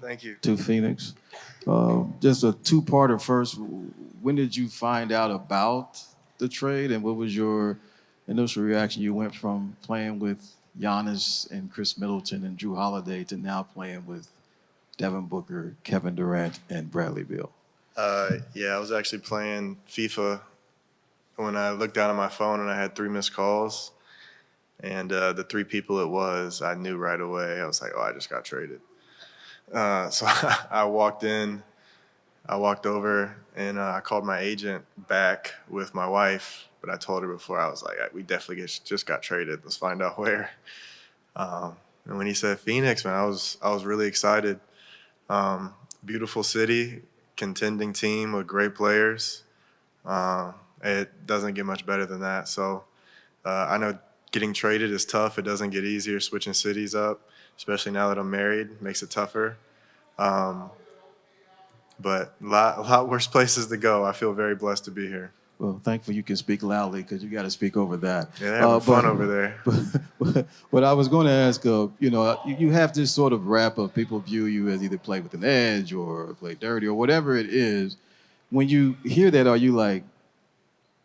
Thank you. to Phoenix. Just a two-parter first. When did you find out about the trade, and what was your initial reaction? You went from playing with Giannis and Chris Middleton and Drew Holiday to now playing with Devin Booker, Kevin Durant, and Bradley Beal. Yeah, I was actually playing FIFA when I looked down at my phone and I had 3 missed calls. And the 3 people it was, I knew right away. I was like, oh, I just got traded. So I walked in, I walked over, and I called my agent back with my wife. But I told her before, I was like, we definitely just got traded. Let's find out where. And when he said Phoenix, man, I was really excited. Beautiful city, contending team with great players. It doesn't get much better than that. So I know getting traded is tough. It doesn't get easier switching cities up, especially now that I'm married. Makes it tougher. But a lot worse places to go. I feel very blessed to be here. Well, thankfully you can speak loudly because you got to speak over that. Yeah, they're having fun over there. But I was going to ask, you have this sort of rap of people view you as either play with an edge or play dirty or whatever it is. When you hear that, are you like,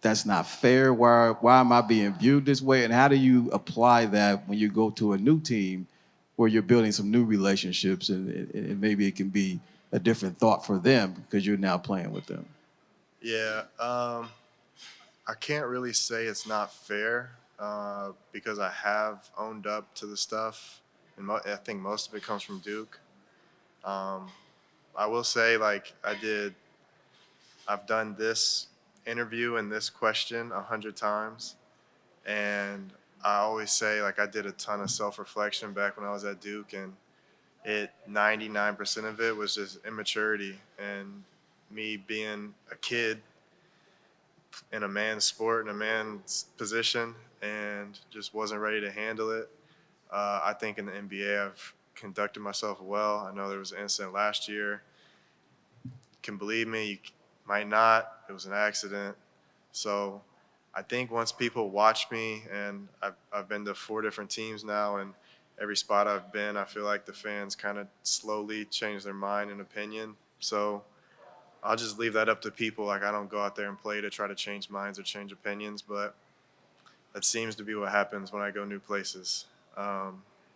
that's not fair? Why am I being viewed this way? And how do you apply that when you go to a new team where you're building some new relationships and maybe it can be a different thought for them because you're now playing with them? Yeah, I can't really say it's not fair because I have owned up to the stuff, and I think most of it comes from Duke. I will say, like, I've done this interview and this question 100 times, and I always say, like, I did a ton of self-reflection back when I was at Duke, and 99% of it was just immaturity and me being a kid in a man's sport, in a man's position, and just wasn't ready to handle it. I think in the NBA, I've conducted myself well. I know there was an incident last year. You can believe me, you might not. It was an accident. So I think once people watch me, and I've been to 4 different teams now, and every spot I've been, I feel like the fans kind of slowly change their mind and opinion. So I'll just leave that up to people. Like, I don't go out there and play to try to change minds or change opinions, but that seems to be what happens when I go new places.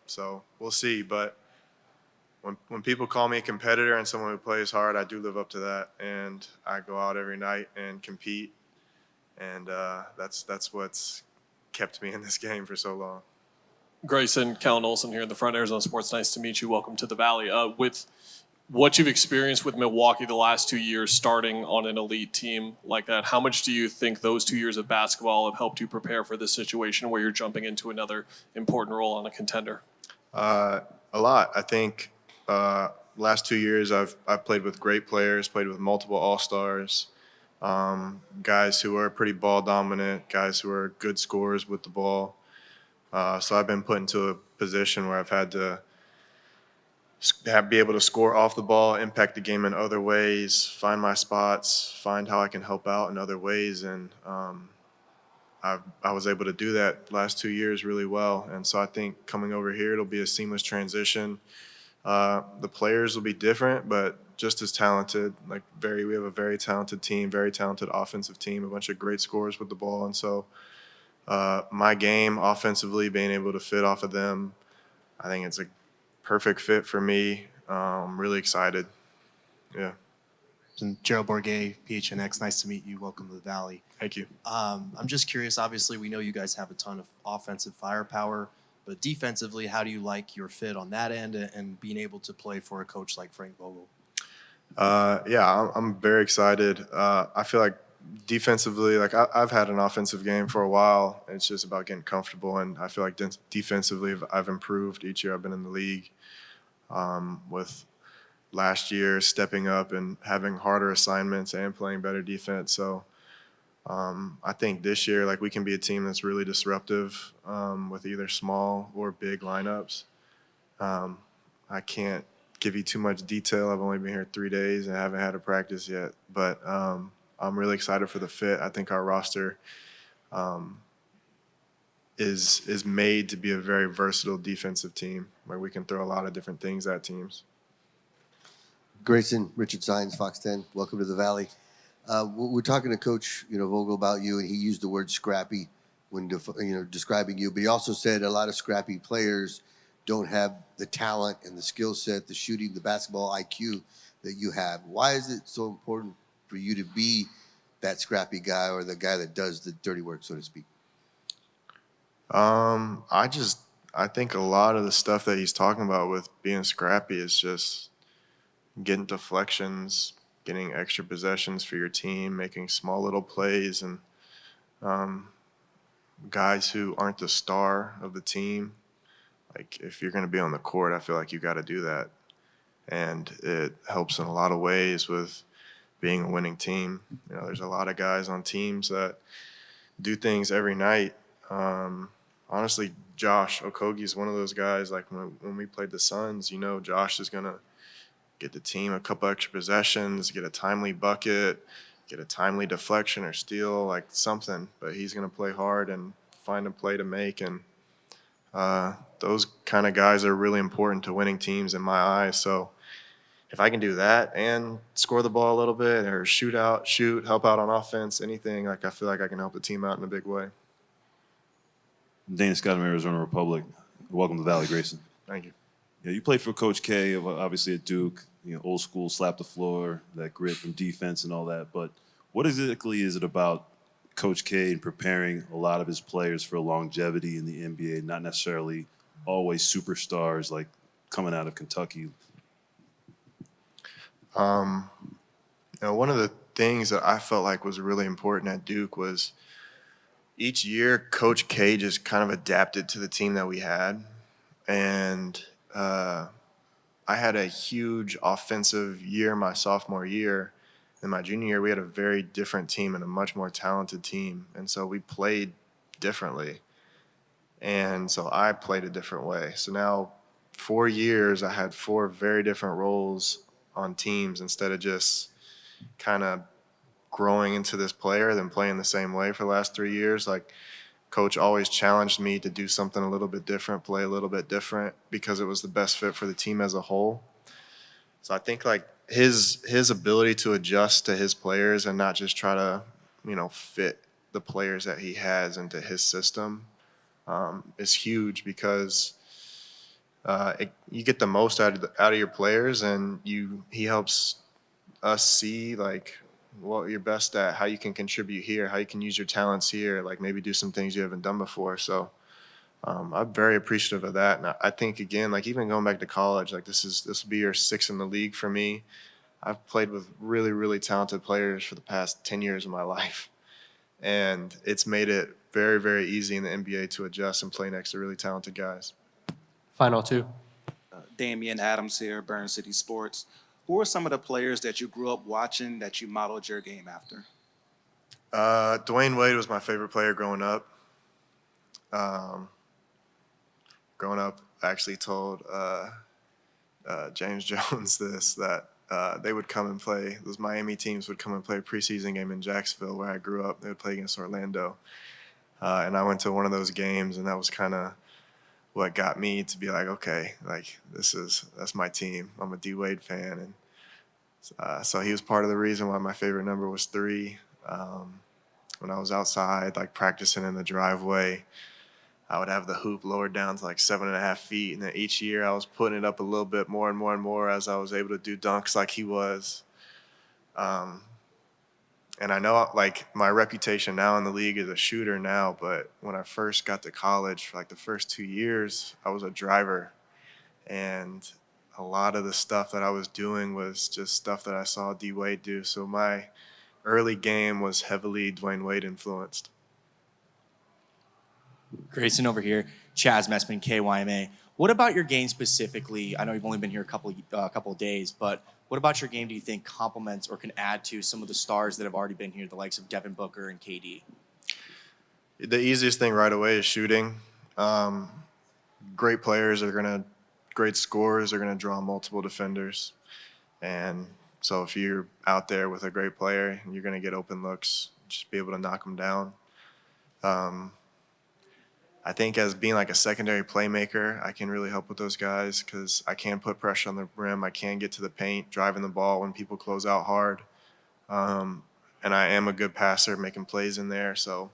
So we'll see. But when people call me a competitor and someone who plays hard, I do live up to that, and I go out every night and compete, and that's what's kept me in this game for so long. Grayson, Kellen Olson here in the front, Arizona Sports. Nice to meet you. Welcome to the Valley. With what you've experienced with Milwaukee the last 2 years, starting on an elite team like that, how much do you think those 2 years of basketball have helped you prepare for this situation where you're jumping into another important role on a contender? A lot. I think last 2 years I've played with great players, played with multiple All-Stars, guys who are pretty ball dominant, guys who are good scorers with the ball. So I've been put into a position where I've had to be able to score off the ball, impact the game in other ways, find my spots, find how I can help out in other ways. And I was able to do that last 2 years really well. And so I think coming over here, it'll be a seamless transition. The players will be different, but just as talented. We have a very talented team, very talented offensive team, a bunch of great scorers with the ball. And so my game offensively, being able to fit off of them, I think it's a perfect fit for me. I'm really excited. Yeah. And Gerald Bourguet, PHNX, nice to meet you. Welcome to the Valley. Thank you. I'm just curious, obviously, we know you guys have a ton of offensive firepower, but defensively, how do you like your fit on that end and being able to play for a coach like Frank Vogel? Yeah, I'm very excited. I feel like defensively, like I've had an offensive game for a while. It's just about getting comfortable, and I feel like defensively I've improved each year I've been in the league. With last year stepping up and having harder assignments and playing better defense. So I think this year, like, we can be a team that's really disruptive with either small or big lineups. I can't give you too much detail. I've only been here 3 days and I haven't had a practice yet, but I'm really excited for the fit. I think our roster is made to be a very versatile defensive team where we can throw a lot of different things at teams. Grayson, Richard Sines, Fox 10. Welcome to the Valley. We're talking to Coach, Vogel about you, and he used the word scrappy when describing you. But he also said a lot of scrappy players don't have the talent and the skill set, the shooting, the basketball IQ that you have. Why is it so important for you to be that scrappy guy or the guy that does the dirty work, so to speak? I think a lot of the stuff that he's talking about with being scrappy is just getting deflections, getting extra possessions for your team, making small little plays, and guys who aren't the star of the team. Like, if you're going to be on the court, I feel like you got to do that. And it helps in a lot of ways with being a winning team. There's a lot of guys on teams that do things every night. Honestly, Josh Okogie is one of those guys. Like, when we played the Suns, Josh is going to get the team a couple extra possessions, get a timely bucket, get a timely deflection or steal, like something. But he's going to play hard and find a play to make. And those kind of guys are really important to winning teams in my eyes. So if I can do that and score the ball a little bit or shoot, help out on offense, anything, like, I feel like I can help the team out in a big way. Dana Scott from Arizona Republic. Welcome to the Valley, Grayson. Thank you. Yeah, you played for Coach K, obviously at Duke. Old school, slap the floor, that grit from defense and all that. But what exactly is it about Coach K and preparing a lot of his players for longevity in the NBA, not necessarily always superstars like coming out of Kentucky? One of the things that I felt like was really important at Duke was each year Coach K just kind of adapted to the team that we had. And I had a huge offensive year my sophomore year. In my junior year, we had a very different team and a much more talented team. And so we played differently. And so I played a different way. So now 4 years, I had 4 very different roles on teams instead of just kind of growing into this player than playing the same way for the last 3 years. Like, Coach always challenged me to do something a little bit different, play a little bit different, because it was the best fit for the team as a whole. So I think, like, his ability to adjust to his players and not just try to, fit the players that he has into his system is huge, because you get the most out of your players, and he helps us see, like, what you're best at, how you can contribute here, how you can use your talents here, like maybe do some things you haven't done before. So I'm very appreciative of that. And I think, again, like, even going back to college, like, this will be year 6 in the league for me. I've played with really, really talented players for the past 10 years of my life. And it's made it very, very easy in the NBA to adjust and play next to really talented guys. Final 2. Damian Adams here, Burn City Sports. Who are some of the players that you grew up watching that you modeled your game after? Dwayne Wade was my favorite player growing up. I actually told James Jones that they would come and play. Those Miami teams would come and play a preseason game in Jacksonville, where I grew up. They would play against Orlando. And I went to one of those games, and that was kind of what got me to be like, okay, like, that's my team. I'm a D Wade fan. And so he was part of the reason why my favorite number was 3. When I was outside, like, practicing in the driveway, I would have the hoop lowered down to like 7.5 feet. And then each year I was putting it up a little bit more and more and more as I was able to do dunks like he was. And I know, like, my reputation now in the league is a shooter now, but when I first got to college, for like the first 2 years, I was a driver. And a lot of the stuff that I was doing was just stuff that I saw D Wade do. So my early game was heavily Dwayne Wade influenced. Grayson over here, Chaz Messman, KYMA. What about your game specifically? I know you've only been here a couple of days, but what about your game do you think complements or can add to some of the stars that have already been here, the likes of Devin Booker and KD? The easiest thing right away is shooting. Great scorers are going to draw multiple defenders. And so if you're out there with a great player, you're going to get open looks, just be able to knock them down. I think as being like a secondary playmaker, I can really help with those guys because I can put pressure on the rim. I can get to the paint, driving the ball when people close out hard. And I am a good passer, making plays in there. So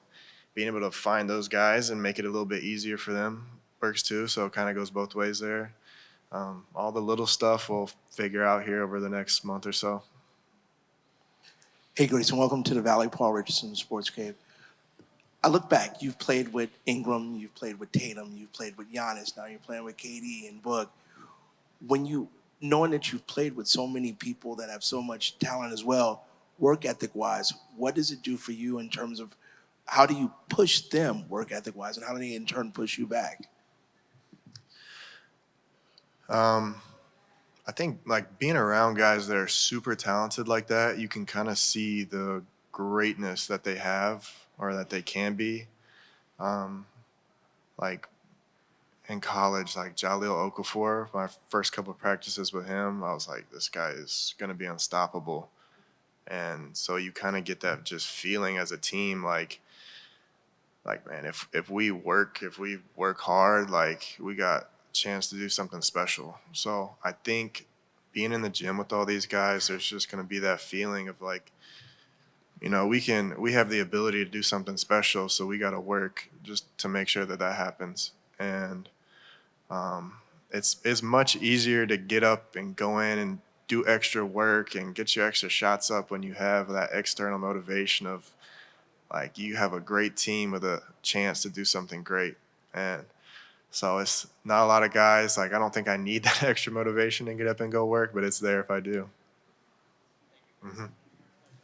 being able to find those guys and make it a little bit easier for them works too. So it kind of goes both ways there. All the little stuff we'll figure out here over the next month or so. Hey, Grayson, welcome to the Valley. Paul Richardson, Sports Cave. I look back, you've played with Ingram, you've played with Tatum, you've played with Giannis, now you're playing with KD and Book. Knowing that you've played with so many people that have so much talent as well, work ethic-wise, what does it do for you in terms of how do you push them work ethic-wise, and how do they in turn push you back? I think like being around guys that are super talented like that, you can kind of see the greatness that they have or that they can be. Like in college, like Jaleel Okafor, my first couple of practices with him, I was like, this guy is going to be unstoppable. And so you kind of get that just feeling as a team, like man, if we work hard, like we got a chance to do something special. So I think being in the gym with all these guys, there's just going to be that feeling of like, we have the ability to do something special, so we got to work just to make sure that happens. And it's much easier to get up and go in and do extra work and get your extra shots up when you have that external motivation of like you have a great team with a chance to do something great. And so it's not a lot of guys, like I don't think I need that extra motivation to get up and go work, but it's there if I do.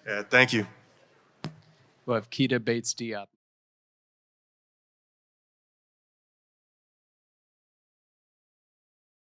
Yeah, thank you. We'll have Keita Bates Diop.